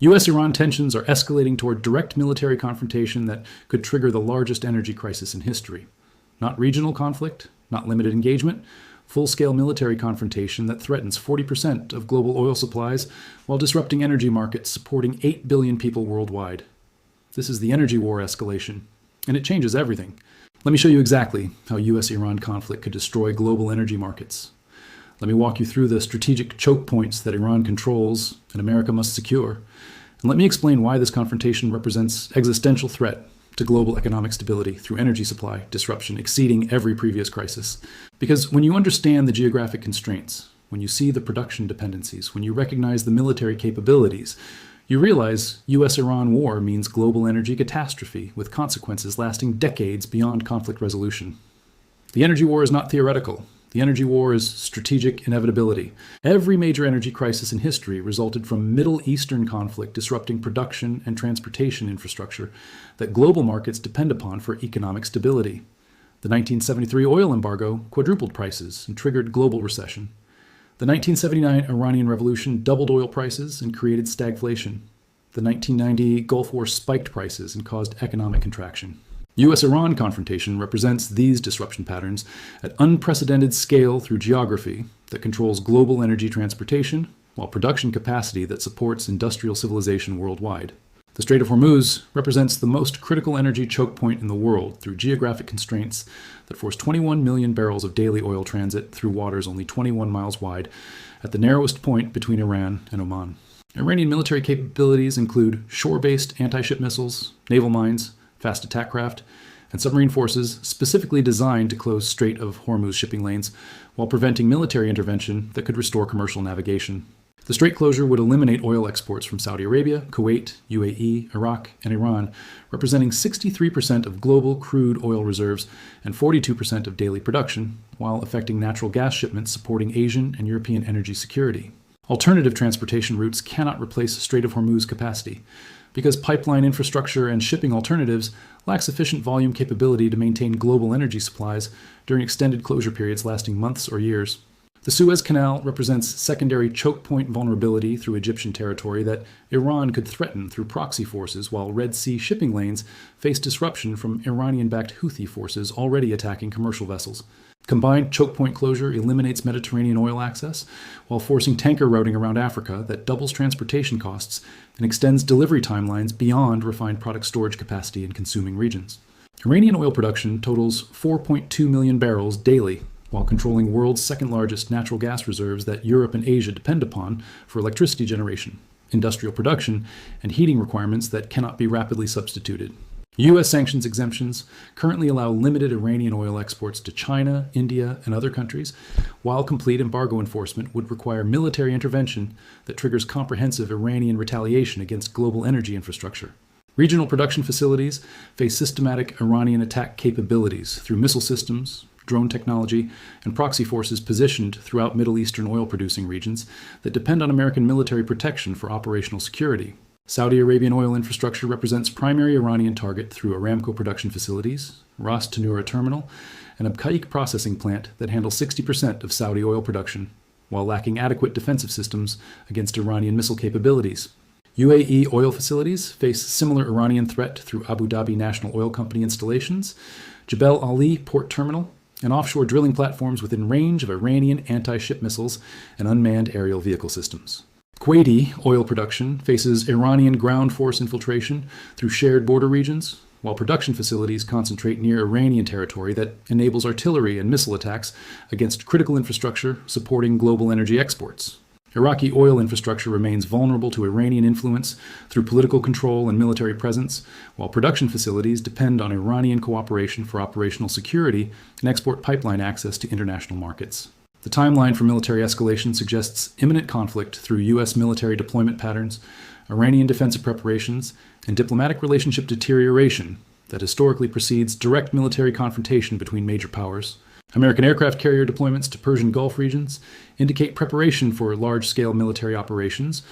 US-Iran tensions are escalating toward direct military confrontation that could trigger the largest energy crisis in history. Not regional conflict, not limited engagement, full-scale military confrontation that threatens 40% of global oil supplies while disrupting energy markets supporting 8 billion people worldwide. This is the energy war escalation, and it changes everything. Let me show you exactly how US-Iran conflict could destroy global energy markets. Let me walk you through the strategic choke points that Iran controls and America must secure. And let me explain why this confrontation represents existential threat to global economic stability through energy supply disruption exceeding every previous crisis. Because when you understand the geographic constraints, when you see the production dependencies, when you recognize the military capabilities, you realize US-Iran war means global energy catastrophe with consequences lasting decades beyond conflict resolution. The energy war is not theoretical. The energy war is strategic inevitability. Every major energy crisis in history resulted from Middle Eastern conflict disrupting production and transportation infrastructure that global markets depend upon for economic stability. The 1973 oil embargo quadrupled prices and triggered global recession. The 1979 Iranian Revolution doubled oil prices and created stagflation. The 1990 Gulf War spiked prices and caused economic contraction. US-Iran confrontation represents these disruption patterns at unprecedented scale through geography that controls global energy transportation, while production capacity that supports industrial civilization worldwide. The Strait of Hormuz represents the most critical energy choke point in the world through geographic constraints that force 21 million barrels of daily oil transit through waters only 21 miles wide at the narrowest point between Iran and Oman. Iranian military capabilities include shore-based anti-ship missiles, naval mines, fast attack craft, and submarine forces specifically designed to close Strait of Hormuz shipping lanes while preventing military intervention that could restore commercial navigation. The strait closure would eliminate oil exports from Saudi Arabia, Kuwait, UAE, Iraq, and Iran, representing 63% of global crude oil reserves and 42% of daily production, while affecting natural gas shipments supporting Asian and European energy security. Alternative transportation routes cannot replace Strait of Hormuz capacity, because pipeline infrastructure and shipping alternatives lack sufficient volume capability to maintain global energy supplies during extended closure periods lasting months or years. The Suez Canal represents secondary choke point vulnerability through Egyptian territory that Iran could threaten through proxy forces, while Red Sea shipping lanes face disruption from Iranian-backed Houthi forces already attacking commercial vessels. Combined choke point closure eliminates Mediterranean oil access while forcing tanker routing around Africa that doubles transportation costs and extends delivery timelines beyond refined product storage capacity in consuming regions. Iranian oil production totals 4.2 million barrels daily, while controlling world's second-largest natural gas reserves that Europe and Asia depend upon for electricity generation, industrial production, and heating requirements that cannot be rapidly substituted. U.S. sanctions exemptions currently allow limited Iranian oil exports to China, India, and other countries, while complete embargo enforcement would require military intervention that triggers comprehensive Iranian retaliation against global energy infrastructure. Regional production facilities face systematic Iranian attack capabilities through missile systems, drone technology, and proxy forces positioned throughout Middle Eastern oil-producing regions that depend on American military protection for operational security. Saudi Arabian oil infrastructure represents primary Iranian target through Aramco production facilities, Ras Tanura terminal, and Abqaiq processing plant that handle 60% of Saudi oil production, while lacking adequate defensive systems against Iranian missile capabilities. UAE oil facilities face similar Iranian threat through Abu Dhabi National Oil Company installations, Jebel Ali port terminal, and offshore drilling platforms within range of Iranian anti-ship missiles and unmanned aerial vehicle systems. Kuwaiti oil production faces Iranian ground force infiltration through shared border regions, while production facilities concentrate near Iranian territory that enables artillery and missile attacks against critical infrastructure supporting global energy exports. Iraqi oil infrastructure remains vulnerable to Iranian influence through political control and military presence, while production facilities depend on Iranian cooperation for operational security and export pipeline access to international markets. The timeline for military escalation suggests imminent conflict through U.S. military deployment patterns, Iranian defensive preparations, and diplomatic relationship deterioration that historically precedes direct military confrontation between major powers. American aircraft carrier deployments to Persian Gulf regions indicate preparation for large-scale military operations,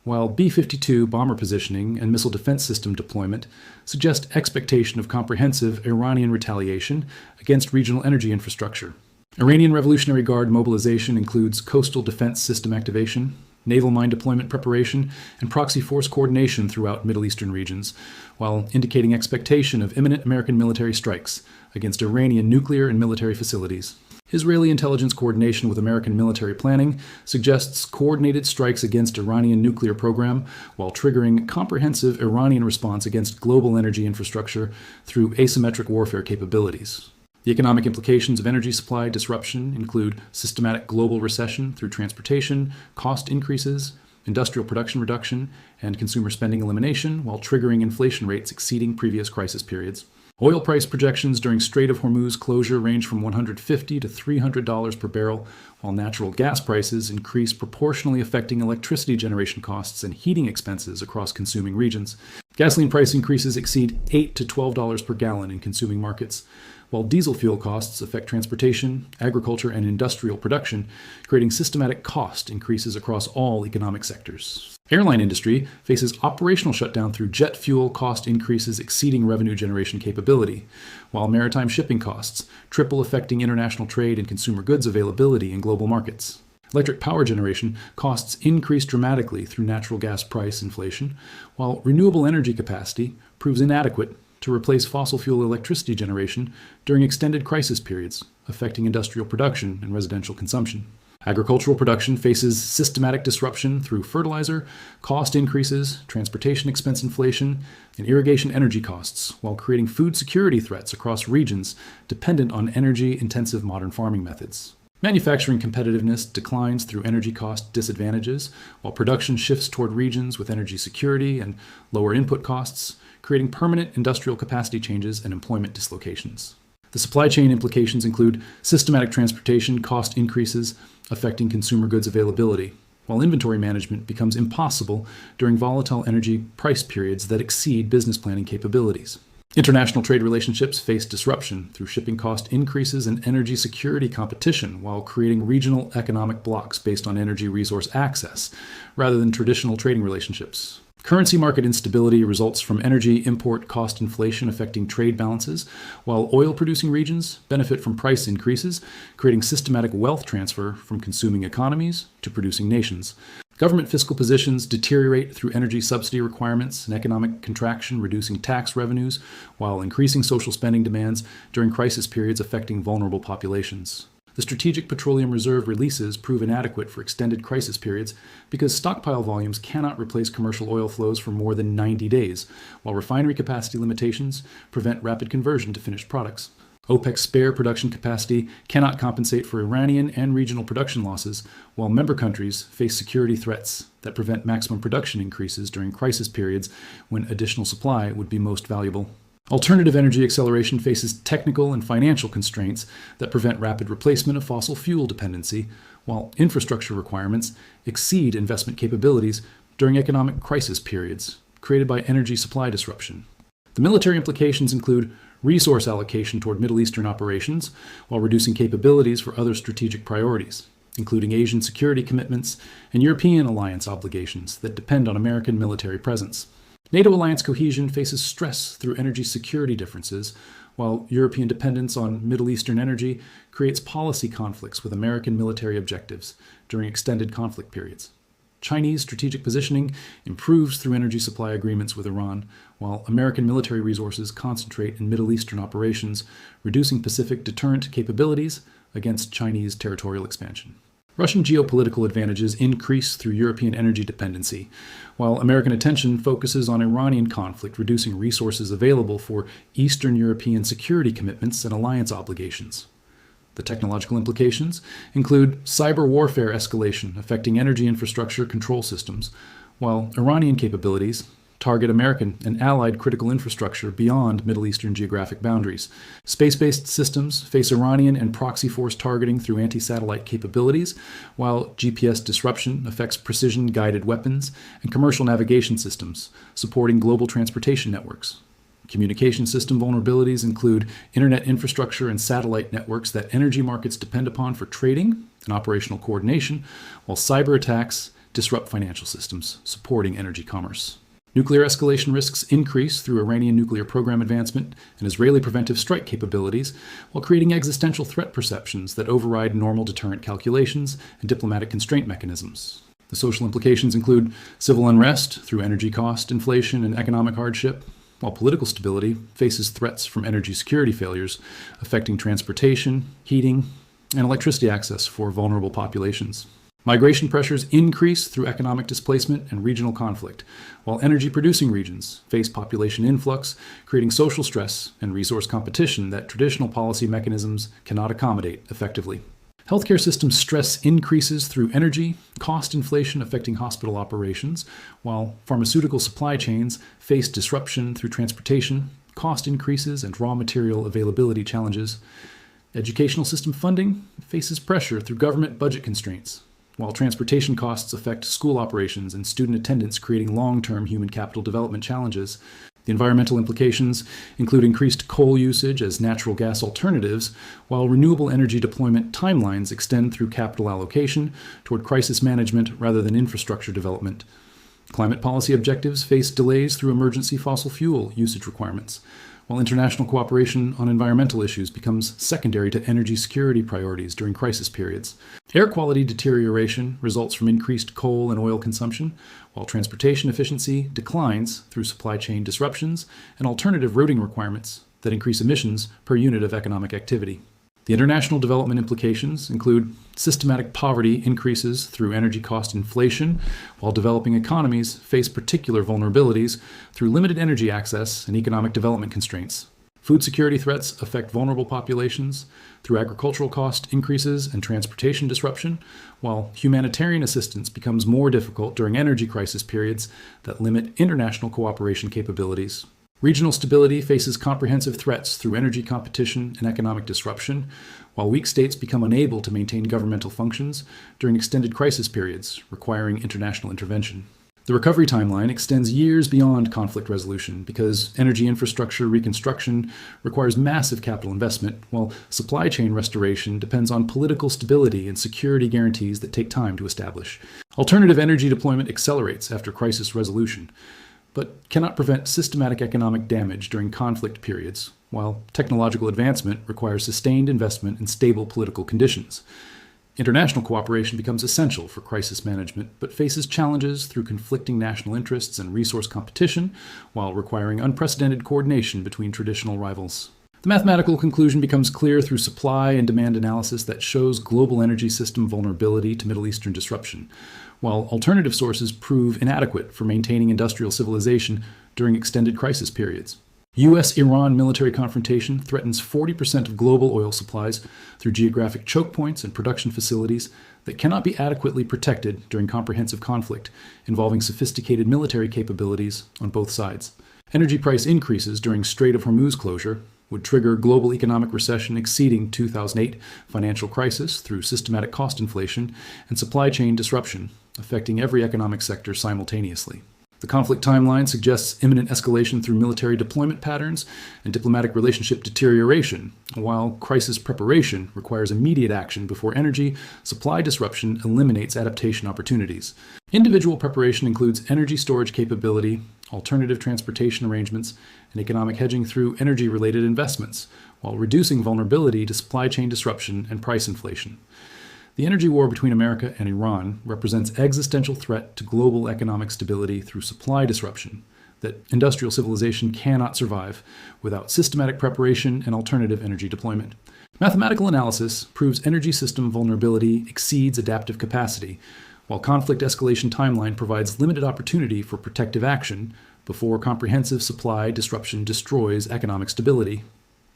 while B-52 bomber positioning and missile defense system deployment suggest expectation of comprehensive Iranian retaliation against regional energy infrastructure. Iranian Revolutionary Guard mobilization includes coastal defense system activation, naval mine deployment preparation, and proxy force coordination throughout Middle Eastern regions, while indicating expectation of imminent American military strikes against Iranian nuclear and military facilities. Israeli intelligence coordination with American military planning suggests coordinated strikes against Iranian nuclear program while triggering comprehensive Iranian response against global energy infrastructure through asymmetric warfare capabilities. The economic implications of energy supply disruption include systematic global recession through transportation, cost increases, industrial production reduction, and consumer spending elimination, while triggering inflation rates exceeding previous crisis periods. Oil price projections during Strait of Hormuz closure range from $150 to $300 per barrel, while natural gas prices increase, proportionally affecting electricity generation costs and heating expenses across consuming regions. Gasoline price increases exceed $8 to $12 per gallon in consuming markets, while diesel fuel costs affect transportation, agriculture, and industrial production, creating systematic cost increases across all economic sectors. Airline industry faces operational shutdown through jet fuel cost increases exceeding revenue generation capability, while maritime shipping costs triple, affecting international trade and consumer goods availability in global markets. Electric power generation costs increase dramatically through natural gas price inflation, while renewable energy capacity proves inadequate to replace fossil fuel electricity generation during extended crisis periods, affecting industrial production and residential consumption. Agricultural production faces systematic disruption through fertilizer, cost increases, transportation expense inflation, and irrigation energy costs, while creating food security threats across regions dependent on energy-intensive modern farming methods. Manufacturing competitiveness declines through energy cost disadvantages, while production shifts toward regions with energy security and lower input costs, creating permanent industrial capacity changes and employment dislocations. The supply chain implications include systematic transportation cost increases affecting consumer goods availability, while inventory management becomes impossible during volatile energy price periods that exceed business planning capabilities. International trade relationships face disruption through shipping cost increases and energy security competition, while creating regional economic blocks based on energy resource access rather than traditional trading relationships. Currency market instability results from energy import cost inflation affecting trade balances, while oil-producing regions benefit from price increases, creating systematic wealth transfer from consuming economies to producing nations. Government fiscal positions deteriorate through energy subsidy requirements and economic contraction, reducing tax revenues, while increasing social spending demands during crisis periods affecting vulnerable populations. The Strategic Petroleum Reserve releases prove inadequate for extended crisis periods because stockpile volumes cannot replace commercial oil flows for more than 90 days, while refinery capacity limitations prevent rapid conversion to finished products. OPEC's spare production capacity cannot compensate for Iranian and regional production losses, while member countries face security threats that prevent maximum production increases during crisis periods when additional supply would be most valuable. Alternative energy acceleration faces technical and financial constraints that prevent rapid replacement of fossil fuel dependency, while infrastructure requirements exceed investment capabilities during economic crisis periods created by energy supply disruption. The military implications include resource allocation toward Middle Eastern operations while reducing capabilities for other strategic priorities, including Asian security commitments and European alliance obligations that depend on American military presence. NATO alliance cohesion faces stress through energy security differences, while European dependence on Middle Eastern energy creates policy conflicts with American military objectives during extended conflict periods. Chinese strategic positioning improves through energy supply agreements with Iran, while American military resources concentrate in Middle Eastern operations, reducing Pacific deterrent capabilities against Chinese territorial expansion. Russian geopolitical advantages increase through European energy dependency, while American attention focuses on Iranian conflict, reducing resources available for Eastern European security commitments and alliance obligations. The technological implications include cyber warfare escalation affecting energy infrastructure control systems, while Iranian capabilities target American and allied critical infrastructure beyond Middle Eastern geographic boundaries. Space-based systems face Iranian and proxy force targeting through anti-satellite capabilities, while GPS disruption affects precision-guided weapons and commercial navigation systems, supporting global transportation networks. Communication system vulnerabilities include internet infrastructure and satellite networks that energy markets depend upon for trading and operational coordination, while cyber attacks disrupt financial systems, supporting energy commerce. Nuclear escalation risks increase through Iranian nuclear program advancement and Israeli preventive strike capabilities, while creating existential threat perceptions that override normal deterrent calculations and diplomatic constraint mechanisms. The social implications include civil unrest through energy cost, inflation, and economic hardship, while political stability faces threats from energy security failures affecting transportation, heating, and electricity access for vulnerable populations. Migration pressures increase through economic displacement and regional conflict, while energy-producing regions face population influx, creating social stress and resource competition that traditional policy mechanisms cannot accommodate effectively. Healthcare system stress increases through energy, cost inflation affecting hospital operations, while pharmaceutical supply chains face disruption through transportation, cost increases, and raw material availability challenges. Educational system funding faces pressure through government budget constraints, while transportation costs affect school operations and student attendance, creating long-term human capital development challenges. The environmental implications include increased coal usage as natural gas alternatives, while renewable energy deployment timelines extend through capital allocation toward crisis management rather than infrastructure development. Climate policy objectives face delays through emergency fossil fuel usage requirements, while international cooperation on environmental issues becomes secondary to energy security priorities during crisis periods. Air quality deterioration results from increased coal and oil consumption, while transportation efficiency declines through supply chain disruptions and alternative routing requirements that increase emissions per unit of economic activity. The international development implications include systematic poverty increases through energy cost inflation, while developing economies face particular vulnerabilities through limited energy access and economic development constraints. Food security threats affect vulnerable populations through agricultural cost increases and transportation disruption, while humanitarian assistance becomes more difficult during energy crisis periods that limit international cooperation capabilities. Regional stability faces comprehensive threats through energy competition and economic disruption, while weak states become unable to maintain governmental functions during extended crisis periods, requiring international intervention. The recovery timeline extends years beyond conflict resolution because energy infrastructure reconstruction requires massive capital investment, while supply chain restoration depends on political stability and security guarantees that take time to establish. Alternative energy deployment accelerates after crisis resolution, but cannot prevent systematic economic damage during conflict periods, while technological advancement requires sustained investment and stable political conditions. International cooperation becomes essential for crisis management, but faces challenges through conflicting national interests and resource competition, while requiring unprecedented coordination between traditional rivals. The mathematical conclusion becomes clear through supply and demand analysis that shows global energy system vulnerability to Middle Eastern disruption, while alternative sources prove inadequate for maintaining industrial civilization during extended crisis periods. U.S.-Iran military confrontation threatens 40% of global oil supplies through geographic chokepoints and production facilities that cannot be adequately protected during comprehensive conflict involving sophisticated military capabilities on both sides. Energy price increases during Strait of Hormuz closure would trigger global economic recession exceeding 2008 financial crisis through systematic cost inflation and supply chain disruption, affecting every economic sector simultaneously. The conflict timeline suggests imminent escalation through military deployment patterns and diplomatic relationship deterioration, while crisis preparation requires immediate action before energy supply disruption eliminates adaptation opportunities. Individual preparation includes energy storage capability, alternative transportation arrangements, and economic hedging through energy-related investments, while reducing vulnerability to supply chain disruption and price inflation. The energy war between America and Iran represents existential threat to global economic stability through supply disruption that industrial civilization cannot survive without systematic preparation and alternative energy deployment. Mathematical analysis proves energy system vulnerability exceeds adaptive capacity, while conflict escalation timeline provides limited opportunity for protective action before comprehensive supply disruption destroys economic stability.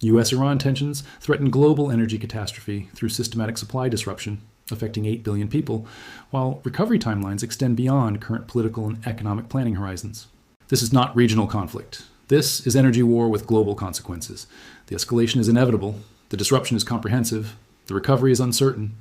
U.S.-Iran tensions threaten global energy catastrophe through systematic supply disruption, affecting 8 billion people, while recovery timelines extend beyond current political and economic planning horizons. This is not regional conflict. This is energy war with global consequences. The escalation is inevitable, the disruption is comprehensive, the recovery is uncertain,